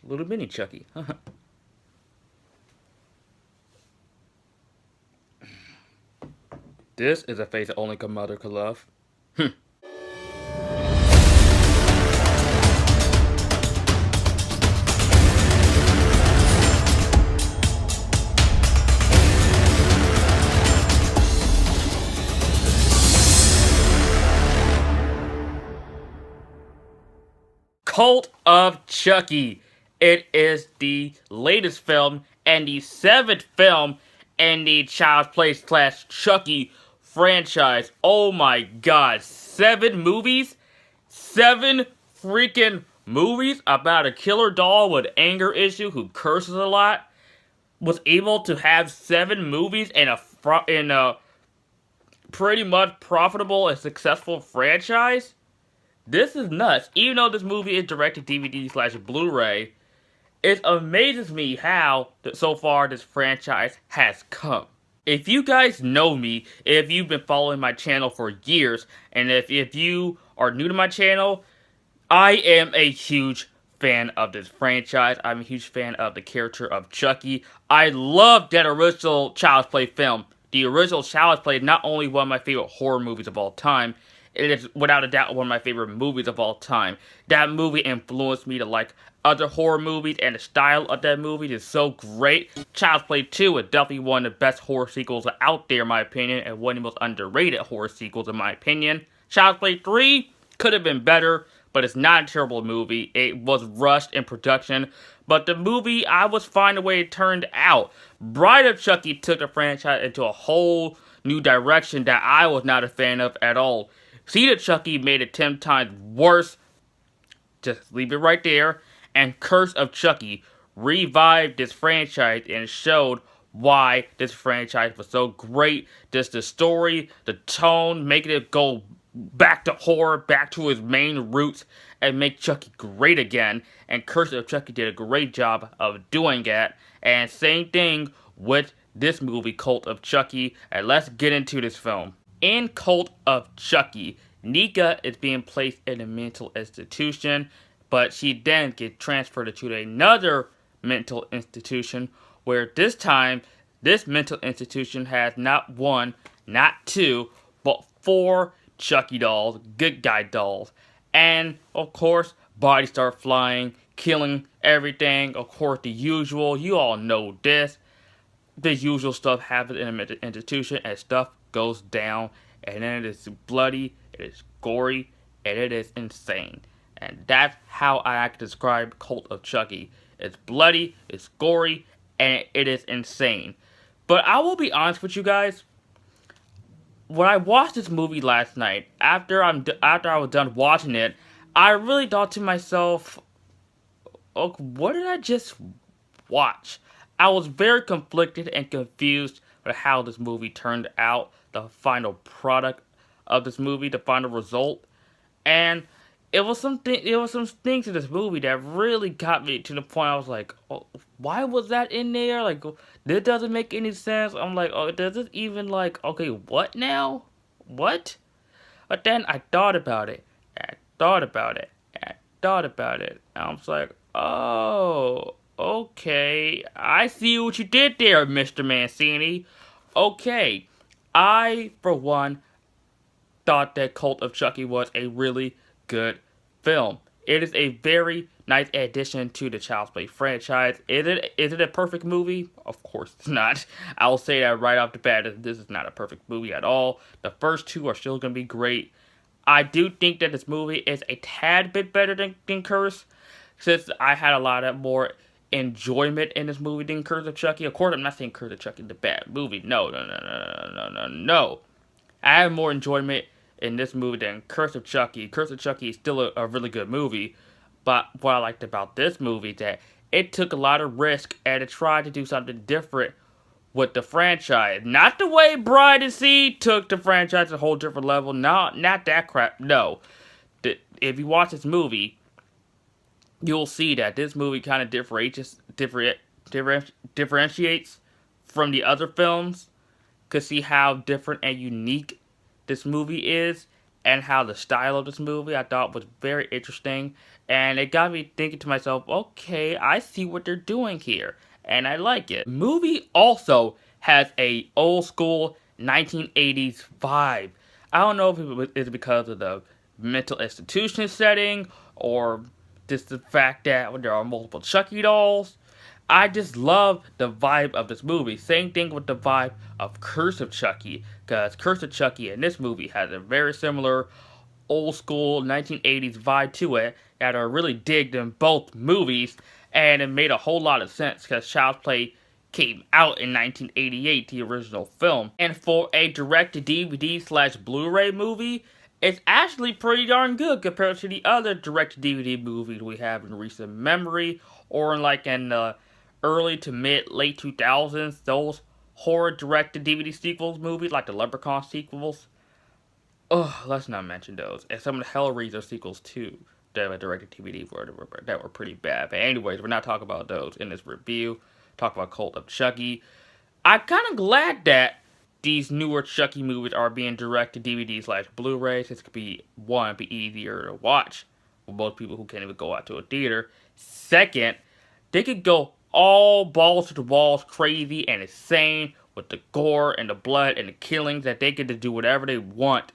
Little mini Chucky. This is a face that only a mother could love. Cult of Chucky. It is the latest film and the seventh film in the Child's Play slash Chucky franchise. Oh my god, 7 movies? 7 freaking movies about a killer doll with anger issue who curses a lot? Was able to have 7 movies in a pretty much profitable and successful franchise? This is nuts. Even though this movie is directed DVD slash Blu-ray, it amazes me how so far this franchise has come. If you guys know me, if you've been following my channel for years, and if you are new to my channel, I am a huge fan of this franchise. I'm a huge fan of the character of Chucky. I love that original Child's Play film. The original Child's Play is not only one of my favorite horror movies of all time, it is without a doubt one of my favorite movies of all time. That movie influenced me to like other horror movies, and the style of that movie is so great. Child's Play 2 is definitely one of the best horror sequels out there in my opinion, and one of the most underrated horror sequels in my opinion. Child's Play 3 could have been better, but it's not a terrible movie. It was rushed in production, but the movie, I was fine the way it turned out. Bride of Chucky took the franchise into a whole new direction that I was not a fan of at all. Seed of Chucky made it 10 times worse. Just leave it right there. And Curse of Chucky revived this franchise and showed why this franchise was so great. Just the story, the tone, making it go back to horror, back to his main roots, and make Chucky great again. And Curse of Chucky did a great job of doing that. And same thing with this movie, Cult of Chucky. And let's get into this film. In Cult of Chucky, Nika is being placed in a mental institution, but she then gets transferred to another mental institution, where this time, this mental institution has not 1, not 2, but 4 Chucky dolls, good guy dolls. And, of course, bodies start flying, killing everything. Of course, the usual, you all know this. The usual stuff happens in a mental institution, and stuff goes down, and then it is bloody, it is gory, and it is insane. And that's how I can describe Cult of Chucky. It's bloody, it's gory, and it is insane. But I will be honest with you guys. When I watched this movie last night, after I was done watching it, I really thought to myself, oh, what did I just watch? I was very conflicted and confused with how this movie turned out, the final product of this movie, the final result. And it was some things in this movie that really got me to the point I was like, oh, why was that in there? Like, this doesn't make any sense. I'm like, oh, does this even like, okay, what now? What? But then I thought about it, and I thought about it, and I thought about it. And I was like, oh, okay, I see what you did there, Mr. Mancini. Okay, I, for one, thought that Cult of Chucky was a really good film. It is a very nice addition to the Child's Play franchise. Is it a perfect movie? Of course it's not. I'll say that right off the bat. This is not a perfect movie at all. The first 2 are still going to be great. I do think that this movie is a tad bit better than Curse, since I had a lot of more enjoyment in this movie than Curse of Chucky. Of course, I'm not saying Curse of Chucky is a bad movie. No. I have more enjoyment in this movie than Curse of Chucky. Curse of Chucky is still a really good movie, but what I liked about this movie is that it took a lot of risk and it tried to do something different with the franchise. Not the way Bride and Seed took the franchise to a whole different level. No, not that crap. No. If you watch this movie, you'll see that this movie kind of differentiates from the other films. Could see how different and unique this movie is, and how the style of this movie I thought was very interesting, and it got me thinking to myself, okay, I see what they're doing here, and I like it. The movie also has a old school 1980s vibe. I don't know if it's because of the mental institution setting or just the fact that there are multiple Chucky dolls. I just love the vibe of this movie. Same thing with the vibe of Curse of Chucky, because Curse of Chucky in this movie has a very similar old school 1980s vibe to it that I really digged in both movies, and it made a whole lot of sense because Child's Play came out in 1988, the original film. And for a direct-to-DVD/Blu-ray movie, it's actually pretty darn good compared to the other direct-to-DVD movies we have in recent memory, or in the early to late 2000s, those horror direct-to-DVD sequels movies, like the Leprechaun sequels. Ugh, let's not mention those. And some of the Hellraiser sequels, too, that were direct-to-DVD that were pretty bad. But anyways, we're not talking about those in this review. Talk about Cult of Chucky. I'm kind of glad that these newer Chucky movies are being direct-to-DVD/Blu-rays. This could be, one, be easier to watch for most people who can't even go out to a theater. Second, they could go all balls to the walls crazy and insane with the gore and the blood and the killings, that they get to do whatever they want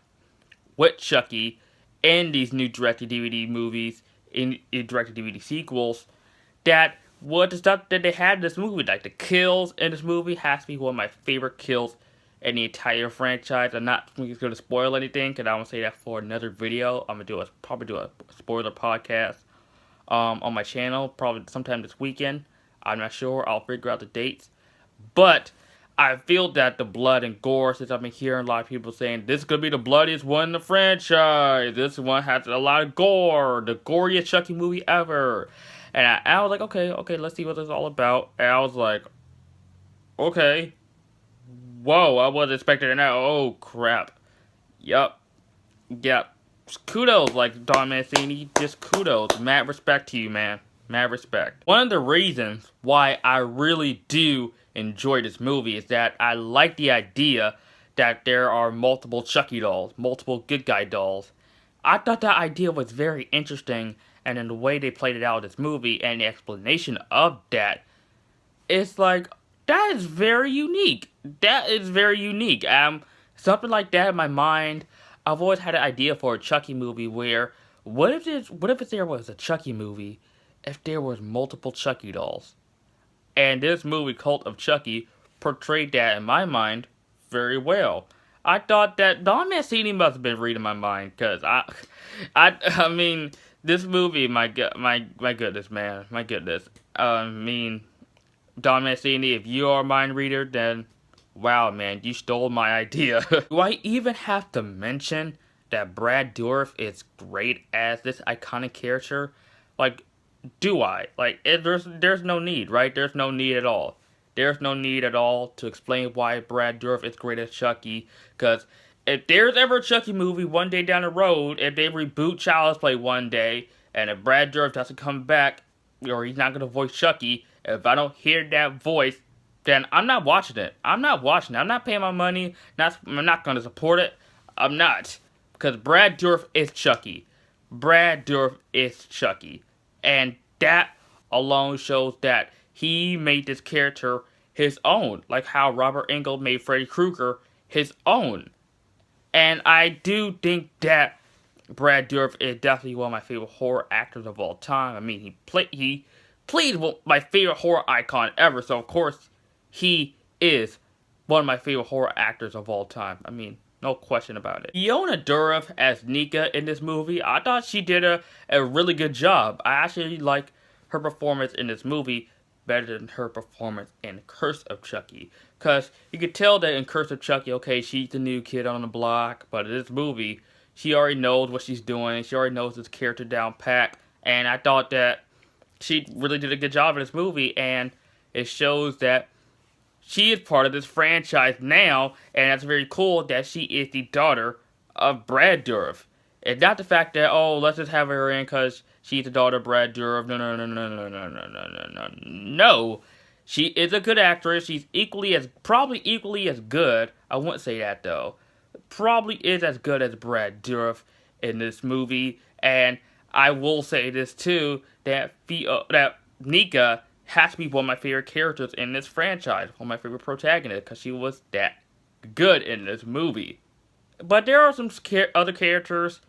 with Chucky in these new direct-to-DVD movies, in direct-to-DVD sequels, that what the stuff that they had in this movie, like the kills in this movie, has to be one of my favorite kills in the entire franchise. I'm not going to spoil anything, because I want to say that for another video. I'm going to probably do a spoiler podcast on my channel, probably sometime this weekend. I'm not sure. I'll figure out the dates. But I feel that the blood and gore, since I've been hearing a lot of people saying, this is going to be the bloodiest one in the franchise. This one has a lot of gore. The goriest Chucky movie ever. And I was like, okay, let's see what this is all about. And I was like, okay. Whoa, I wasn't expecting that. Oh, crap. Yup. Kudos, like Don Mancini. Just kudos. Mad respect to you, man. Mad respect. One of the reasons why I really do enjoy this movie is that I like the idea that there are multiple Chucky dolls, multiple good guy dolls. I thought that idea was very interesting, and in the way they played it out in this movie and the explanation of that, it's like, that is very unique. That is very unique. Something like that in my mind. I've always had an idea for a Chucky movie where, what if there was a Chucky movie if there was multiple Chucky dolls? And this movie, Cult of Chucky, portrayed that in my mind very well. I thought that Don Mancini must have been reading my mind, because I mean, this movie, my goodness, man, my goodness. I mean, Don Mancini, if you are a mind reader, then wow, man, you stole my idea. Do I even have to mention that Brad Dourif is great as this iconic character? Like, do I? Like, there's no need, right? There's no need at all. There's no need at all to explain why Brad Dourif is great as Chucky, because if there's ever a Chucky movie one day down the road, if they reboot Child's Play one day, and if Brad Dourif doesn't come back, or he's not going to voice Chucky, if I don't hear that voice, then I'm not watching it. I'm not watching it. I'm not paying my money. I'm not going to support it. I'm not. Because Brad Dourif is Chucky. Brad Dourif is Chucky. And that alone shows that he made this character his own. Like how Robert Englund made Freddy Krueger his own. And I do think that Brad Dourif is definitely one of my favorite horror actors of all time. I mean, he played my favorite horror icon ever. So, of course, he is one of my favorite horror actors of all time. I mean, no question about it. Fiona Dourif as Nika in this movie, I thought she did a really good job. I actually like her performance in this movie better than her performance in Curse of Chucky. Because you could tell that in Curse of Chucky, okay, she's the new kid on the block. But in this movie, she already knows what she's doing. She already knows this character down pat. And I thought that she really did a good job in this movie. And it shows that she is part of this franchise now, and that's very cool that she is the daughter of Brad Dourif. It's not the fact that, oh, let's just have her in because she's the daughter of Brad Dourif. No. She is a good actress. She's probably equally as good. I wouldn't say that, though. probably is as good as Brad Dourif in this movie, and I will say this too, that Nika has to be one of my favorite characters in this franchise, one of my favorite protagonists, because she was that good in this movie. But there are some other characters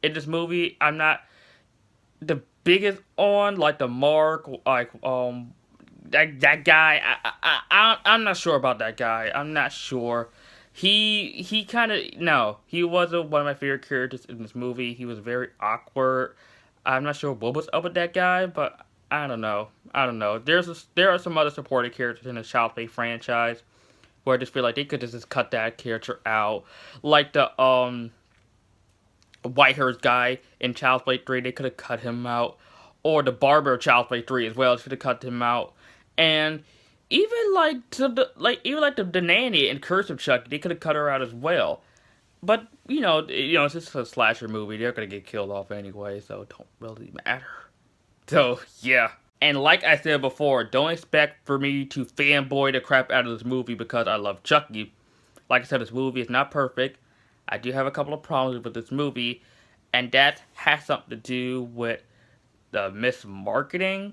in this movie I'm not the biggest on, like the Mark, like that guy. I'm not sure about that guy. I'm not sure. He kind of no. He wasn't one of my favorite characters in this movie. He was very awkward. I'm not sure what was up with that guy, but I don't know. I don't know. There are some other supporting characters in the Child Play franchise where I just feel like they could just cut that character out, like the Whitehurst guy in Child's Play 3, they could have cut him out. Or the barber of Child's Play 3 as well, should have cut him out. And even like the nanny in Curse of Chucky, they could have cut her out as well. But it's just a slasher movie. They're gonna get killed off anyway, so it don't really matter. So yeah. And like I said before, don't expect for me to fanboy the crap out of this movie because I love Chucky. Like I said, this movie is not perfect. I do have a couple of problems with this movie, and that has something to do with the mismarketing,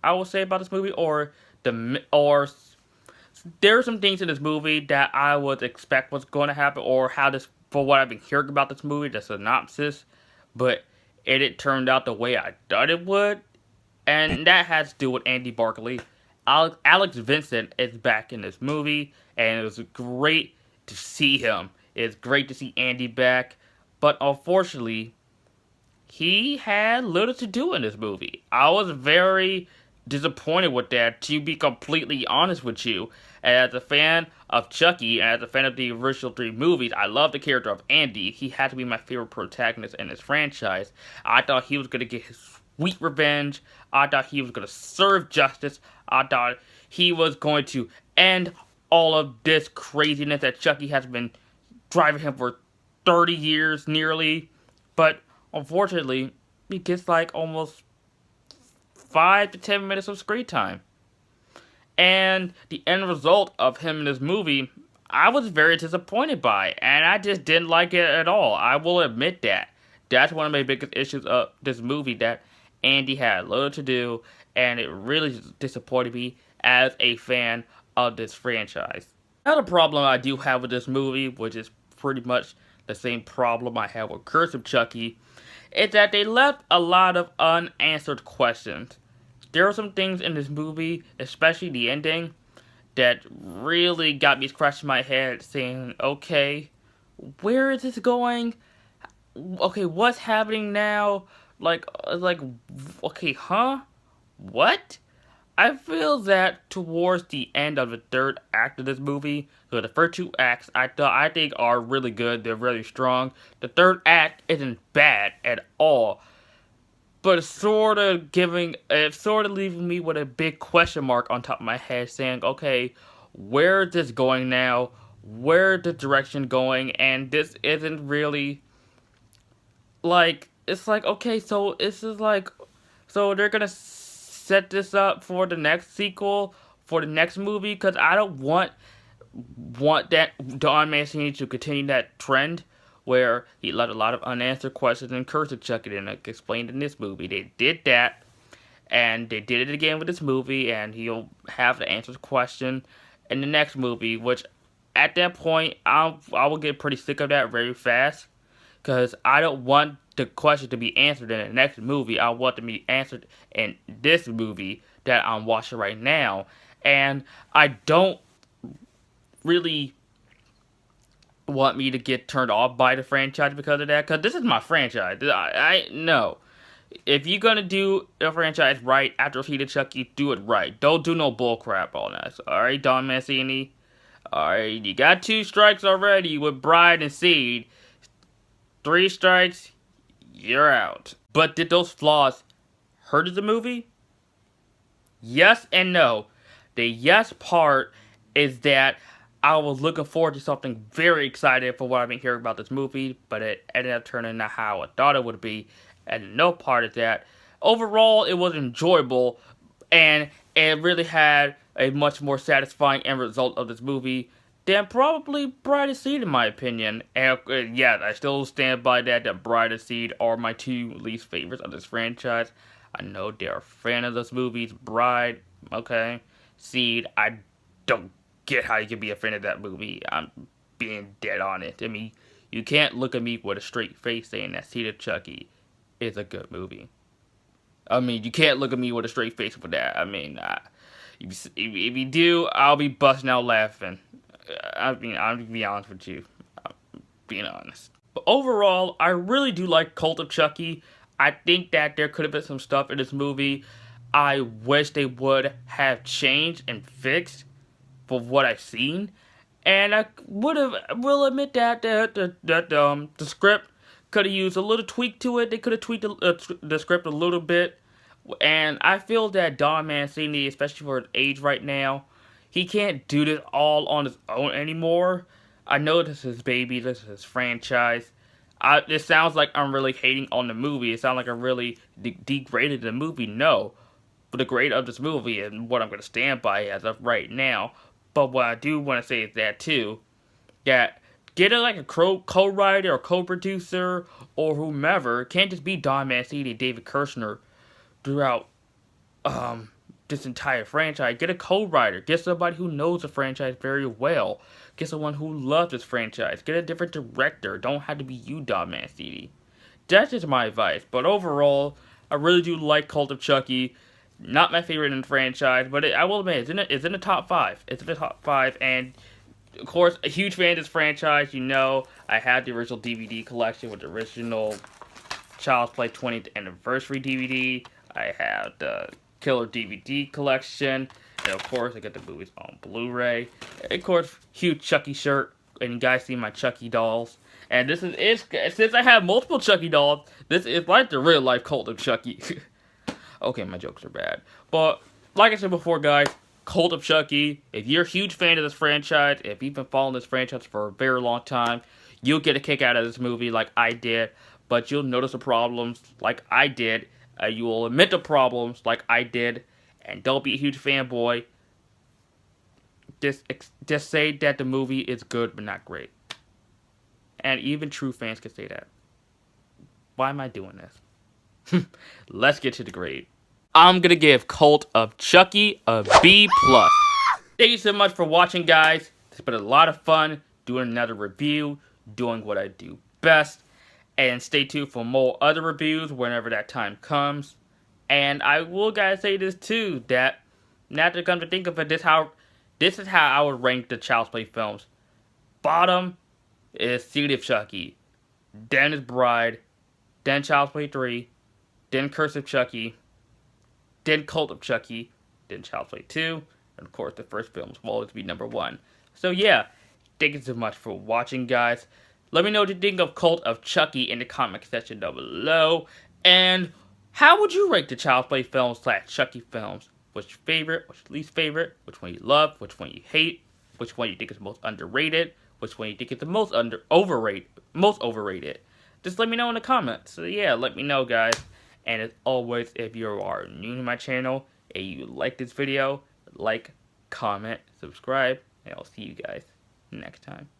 I will say, about this movie, or there are some things in this movie that I would expect was going to happen, or for what I've been hearing about this movie, the synopsis, but it turned out the way I thought it would, and that has to do with Andy Barkley. Alex Vincent is back in this movie, and it was great to see him. It's great to see Andy back, but unfortunately, he had little to do in this movie. I was very disappointed with that, to be completely honest with you. As a fan of Chucky, and as a fan of the original 3 movies, I love the character of Andy. He had to be my favorite protagonist in this franchise. I thought he was going to get his sweet revenge. I thought he was going to serve justice. I thought he was going to end all of this craziness that Chucky has been driving him for 30 years nearly, but unfortunately he gets like almost 5 to 10 minutes of screen time, and the end result of him in this movie I was very disappointed by, and I just didn't like it at all. I will admit that. That's one of my biggest issues of this movie, that Andy had little to do, and it really disappointed me as a fan of this franchise. Another problem I do have with this movie, which is pretty much the same problem I have with Curse of Chucky, is that they left a lot of unanswered questions. There are some things in this movie, especially the ending, that really got me scratching my head saying, okay, where is this going? Okay, what's happening now? Okay, huh? What? I feel that towards the end of the 3rd act of this movie, so the first 2 acts I think are really good, they're really strong. The 3rd act isn't bad at all, but it's sort of leaving me with a big question mark on top of my head, saying, okay, where is this going now? Where is the direction going? And this isn't really it's like, okay, so this is like, so they're gonna set this up for the next sequel, for the next movie, because I don't want that Don Mancini to continue that trend where he left a lot of unanswered questions and Curse of Chucky and explained in this movie. They did that, and they did it again with this movie, and he'll have the answered question in the next movie, which at that point I will get pretty sick of that very fast, because I don't want the question to be answered in the next movie. I want to be answered in this movie that I'm watching right now. And I don't really want me to get turned off by the franchise because of that, because this is my franchise. I know. If you're gonna do a franchise right after Heat of Chucky, do it right. Don't do no bullcrap on us. Alright, Don Mancini? Alright, you got 2 strikes already with Bride and Seed. 3 strikes, you're out. But did those flaws hurt the movie? Yes and no. The yes part is that I was looking forward to something very exciting for what I've been hearing about this movie, but it ended up turning out how I thought it would be, and no part of that. Overall, it was enjoyable, and it really had a much more satisfying end result of this movie then probably Bride of Seed in my opinion. And yeah, I still stand by that Bride of Seed are my two least favorites of this franchise. I know they're a fan of those movies. Bride, okay. Seed, I don't get how you can be a fan of that movie. I'm being dead on it. I mean, you can't look at me with a straight face saying that Seed of Chucky is a good movie. I mean, you can't look at me with a straight face for that. I mean, if you do, I'll be busting out laughing. I mean, I'm gonna be honest with you. I'm being honest. But overall, I really do like Cult of Chucky. I think that there could have been some stuff in this movie I wish they would have changed and fixed for what I've seen. And I will admit that the script could have used a little tweak to it. They could have tweaked the script a little bit. And I feel that Don Mancini, especially for his age right now, he can't do this all on his own anymore. I know this is his baby, this is his franchise. It sounds like I'm really hating on the movie. It sounds like I really degraded the movie. No. But the grade of this movie and what I'm going to stand by as of right now. But what I do want to say is that too, that getting like a co-writer or co-producer or whomever can't just be Don Mancini, David Kirshner throughout this entire franchise. Get a co-writer. Get somebody who knows the franchise very well. Get someone who loves this franchise. Get a different director. Don't have to be you, Don Mancini. That's just my advice. But overall, I really do like Cult of Chucky. Not my favorite in the franchise, but I will admit, it's in the top 5. It's in the top 5, and of course, a huge fan of this franchise. You know, I had the original DVD collection with the original Child's Play 20th Anniversary DVD. I have the Killer DVD collection, and of course, I got the movies on Blu-ray. And of course, huge Chucky shirt, and you guys see my Chucky dolls. And this is since I have multiple Chucky dolls, this is like the real life Cult of Chucky. Okay, my jokes are bad. But, like I said before, guys, Cult of Chucky, if you're a huge fan of this franchise, if you've been following this franchise for a very long time, you'll get a kick out of this movie like I did, but you'll notice the problems like I did, you will admit the problems like I did, and don't be a huge fanboy. Just say that the movie is good but not great. And even true fans can say that. Why am I doing this? Let's get to the grade. I'm gonna give Cult of Chucky a B+. Thank you so much for watching, guys. It's been a lot of fun doing another review, doing what I do best. And stay tuned for more other reviews whenever that time comes. And I will guys say this too, that now to come to think of it, this is how I would rank the Child's Play films. Bottom is Seed of Chucky, then is Bride, then Child's Play 3, then Curse of Chucky, then Cult of Chucky, then Child's Play 2, and of course the first films will always be number 1. So yeah, thank you so much for watching, guys. Let me know what you think of Cult of Chucky in the comment section down below. And how would you rank the Child's Play films / Chucky films? What's your favorite? What's your least favorite? Which one you love? Which one you hate? Which one you think is most underrated? Which one you think is the most overrated? Just let me know in the comments. So yeah, let me know, guys. And as always, if you are new to my channel and you like this video, like, comment, subscribe, and I'll see you guys next time.